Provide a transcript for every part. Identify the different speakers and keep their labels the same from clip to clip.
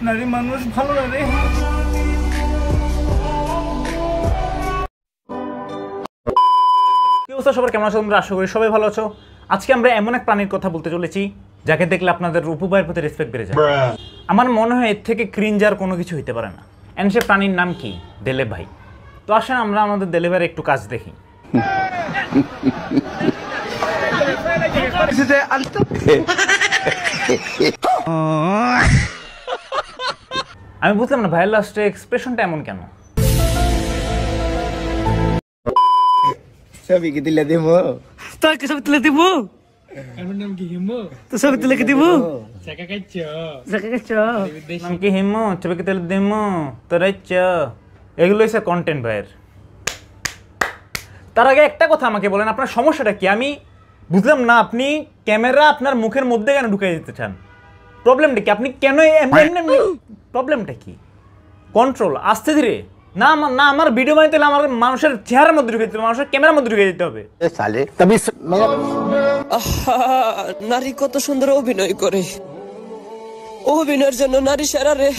Speaker 1: নারী মানুষ ভালো না রে। কি অবস্থা সবার, কেমন আছো তোমরা? আশা করি সবাই ভালো আছো। আজকে আমরা এমন এক প্রাণীর কথা বলতে চলেছি যাকে দেখলে আপনাদের উপভাইয়ের প্রতি রেসপেক্ট বেড়ে যায়। আমার মনে হয় এর থেকে ক্রিঞ্জার কোনো কিছু হইতে পারে না। এন্ড সে প্রাণীর নাম কি? দেলেব ভাই। তো আসেন আমরা আমাদের দেলেবের একটু কাজ দেখি। আমি বুঝলাম না ভাইয়ের লাস্টে এক্সপ্রেশনটা এমন কেন?
Speaker 2: ছবি কি তুলে দিব?
Speaker 3: তোর কি ছবি তুলে দিব?
Speaker 1: আমার নাম কি হিমো?
Speaker 3: তো ছবি তুলে কি দিব?
Speaker 1: চাকা কাচ্চো।
Speaker 3: জায়গা গেছ?
Speaker 1: নাম কি হিমো? ছবি কি তুলে দিমো? তোর ইচ্ছা। এগুলো হচ্ছে কন্টেন্ট ভাইয়ের। তার আগে একটা কথা আমাকে বলেন, আপনার সমস্যাটা কি? আমি বুঝলাম না, আপনি ক্যামেরা আপনার মুখের মধ্যে কেন ঢুকিয়ে দিতে চান? প্রবলেমটা কি? আপনি কেন এমনি প্রবলেমটা কি? কন্ট্রোল, আস্তে ধীরে। না না, আমার ভিডিও বানাইতে হলে আমার মানুষের চেহারার মধ্যে ঢুকে দিতে হবে, মানুষের ক্যামেরার মধ্যে ঢুকে দিতে হবে।
Speaker 3: নারী কত সুন্দর অভিনয় করে, অভিনয়ের জন্য নারী সেরা রে।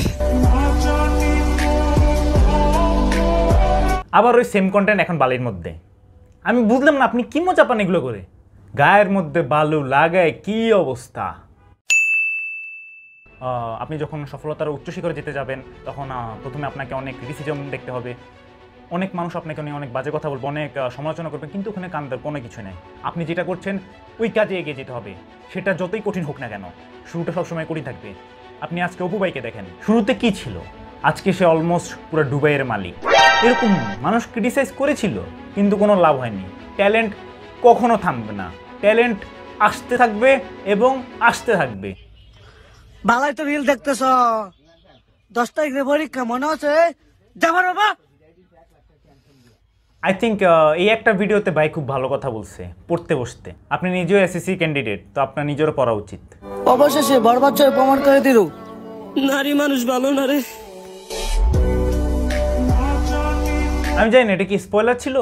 Speaker 1: আবার ওই সেম কন্টেন্ট এখন বালির মধ্যে। আমি বুঝলাম না আপনি কি মজা পান এগুলো করে। গায়ের মধ্যে বালু লাগায় কি অবস্থা। আপনি যখন সফলতার উচ্চ শিখরে যেতে যাবেন তখন প্রথমে আপনাকে অনেক ক্রিটিসিজম দেখতে হবে, অনেক মানুষ আপনাকে নিয়ে অনেক বাজে কথা বলবে, অনেক সমালোচনা করবে, কিন্তু ওখানে কান্দার কোনো কিছু নেই। আপনি যেটা করছেন ওই কাজে এগিয়ে যেতে হবে, সেটা যতই কঠিন হোক না কেন। শুরুটা সবসময় কঠিন থাকবে। আপনি আজকে অপু ভাইকে দেখেন, শুরুতে কি ছিল, আজকে সে অলমোস্ট পুরো দুবাইয়ের মালিক। এরকম মানুষ ক্রিটিসাইজ করেছিল কিন্তু কোনো লাভ হয়নি। ট্যালেন্ট কখনো থামবে না, ট্যালেন্ট আসতে থাকবে এবং আসতে থাকবে।
Speaker 3: বালাই তো রিল দেখতেছ, 10 তারিখে পরীক্ষা মনে আছে? যাবার বাবা।
Speaker 1: আই থিঙ্ক এই একটা ভিডিওতে ভাই খুব ভালো কথা বলছে, পড়তে বসতে। আপনি নিজেও এসএসসি ক্যান্ডিডেট, তো আপনার নিজেরও পড়া উচিত।
Speaker 3: অবশেষে বরবাদ ছয় প্রমাণ করে দিল নারী মানুষ ভালো না রে।
Speaker 1: আমি জানি না এটা কি স্পয়লার ছিল,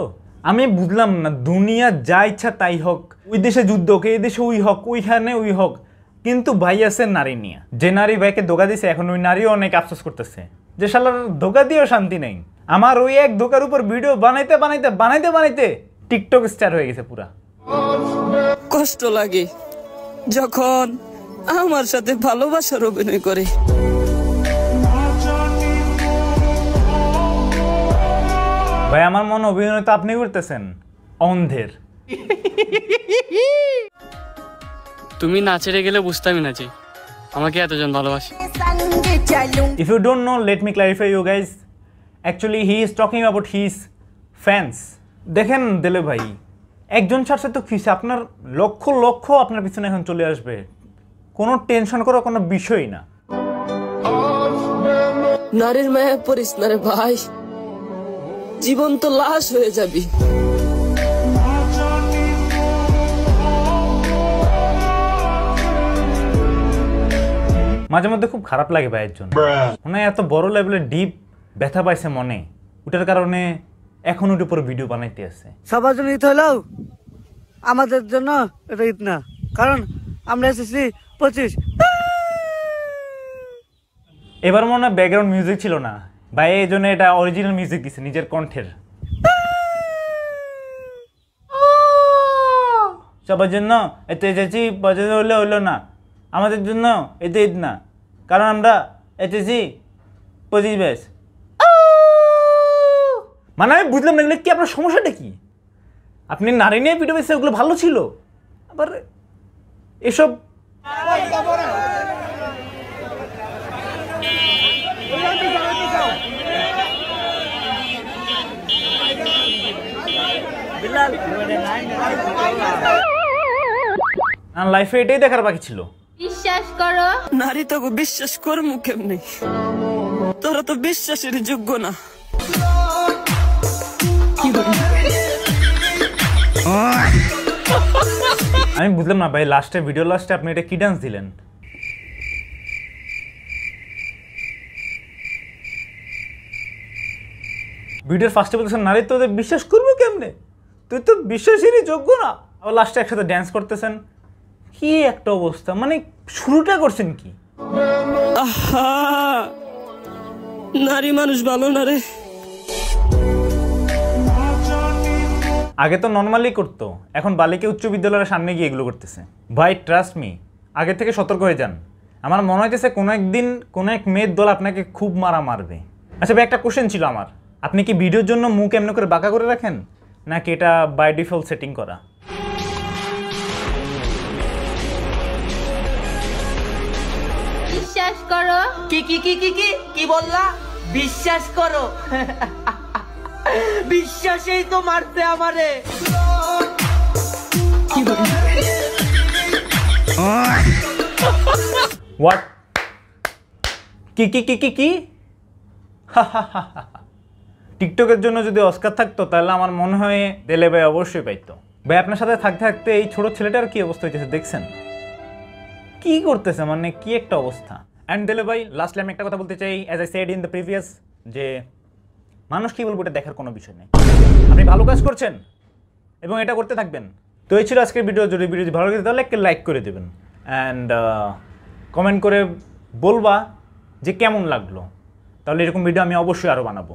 Speaker 1: আমি বুঝলাম না। দুনিয়া যা ইচ্ছা তাই হোক, ওই দেশে যুদ্ধ হোক, এই দেশে ওই হোক, ওইখানে ওই হোক, কিন্তু ভাই আছে নারী নিয়ে। যে নারী ভাইকে ধোকা দিছে এখন ওই নারীও অনেক আফসোস করতেছে যে শালার ধোকা দিয়েও শান্তি নেই। আমার ওই এক ধোকার উপর ভিডিও বানাইতে বানাইতে বানাইতে বানাইতে টিকটক স্টার হয়ে গেছে পুরা।
Speaker 3: কষ্ট লাগে যখন আমার সাথে ভালোবাসার অভিনয় করে।
Speaker 1: ভাই আমার মনে অভিনয় তো আপনি করতেছেন অন্ধের।
Speaker 4: তুমি না ছেড়ে গেলে বুঝতামই না যে আমাকে এতজন ভালোবাসে।
Speaker 1: If you don't know, let me clarify you guys. Actually, he is talking about his fans. দেখেন দেলে ভাই, একজন ছাড়ছে তো কিছু, আপনার লক্ষ লক্ষ আপনার পিছনে এখন চলে আসবে। কোনো টেনশন করার কোনো বিষয় না।
Speaker 3: নারীর মায়া পড়িস না রে ভাই, জীবন তো লাশ হয়ে যাবি।
Speaker 1: মাঝে মধ্যে খুব খারাপ লাগে ভাইয়ের জন্য, মানে এত বড় লেভেলের ডিপ ব্যথা পাইছে মনে, ওটার কারণে এখন ওটার উপর ভিডিও বানাইতে আছে।
Speaker 3: সবার জন্য ঈদ হলেও আমাদের জন্য এটা ঈদ না, কারণ আমরা এসেছি 25।
Speaker 1: এবার মনে হয় ব্যাকগ্রাউন্ড মিউজিক ছিল না ভাই, এই জন্য এটা অরিজিনাল মিউজিক দিছে নিজের কণ্ঠের। সবার জন্য এতে এসেছি, পছন্দ হলে হইলো না, আমাদের জন্য এতে ঈদ না, কারণ আমরা এসেছি 25। মানে আমি বুঝলাম না এগুলো কি, আপনার সমস্যাটা কি? আপনি নারী নিয়ে ভিডিও বেশি, ওগুলো ভালো ছিল, আবার এসব লাইফে এটাই দেখার বাকি ছিল।
Speaker 5: বিশ্বাস করো,
Speaker 3: নারী তো বিশ্বাস করবো কেমনি? তোরা তো বিশ্বাসের যোগ্য না।
Speaker 1: আমি বুঝলাম না ভাই, লাস্টে ভিডিও লাস্টে আপনি এটা কি ডান্স দিলেন? ভিডিওর ফার্স্টে বলতেছেন নারী তো বিশ্বাস করবো কেমনে, তুই তো বিশ্বাসেরই যোগ্য না, আবার লাস্টে একসাথে ড্যান্স করতেছেন। কি একটা অবস্থা, মানে শুরুটা করছেন কি?
Speaker 2: নারী মানুষ ভালো না রে।
Speaker 1: আগে তো নর্মালি করতো, এখন বালিকা উচ্চ বিদ্যালয়ের সামনে গিয়ে এগুলো করতেছে। ভাই ট্রাস্ট মি, আগে থেকে সতর্ক হয়ে যান। আমার মনে হইতেছে কোনো একদিন কোনো এক মেয়ের দল আপনাকে খুব মারা মারবে। আচ্ছা ভাই, একটা কোশ্চেন ছিল আমার, আপনি কি ভিডিওর জন্য মুখ এমনি করে বাঁকা করে রাখেন, নাকি এটা বাই ডিফল্ট সেটিং করা?
Speaker 5: বিশ্বাস করো।
Speaker 6: কি বললা? বিশ্বাস করো? বিশ্বাসেই তো মারতে আমারে।
Speaker 1: হোয়াট? কি কি কি কি কি? টিকটকের জন্য যদি অস্কার থাকতো তাহলে আমার মনে হয় দেলে ভাই অবশ্যই পাইতো। ভাই আপনার সাথে থাকতে থাকতে এই ছোট ছেলেটার কি অবস্থা হইতেছে দেখছেন? কি করতেছে, মানে কি একটা অবস্থা। অ্যান্ড দেলে ভাই লাস্টলি আমি একটা কথা বলতে চাই, as I said in the previous, যে মানুষ কি বলবো এটা দেখার কোনো বিষয় নেই। আপনি ভালো কাজ করছেন এবং এটা করতে থাকবেন। তো এই ছিল আজকের ভিডিও। যদি ভিডিওটি ভালো লাগে তাহলে একটা লাইক করে দেবেন অ্যান্ড কমেন্ট করে বলবা যে কেমন লাগলো, তাহলে এরকম ভিডিও আমি অবশ্যই আরও বানাবো।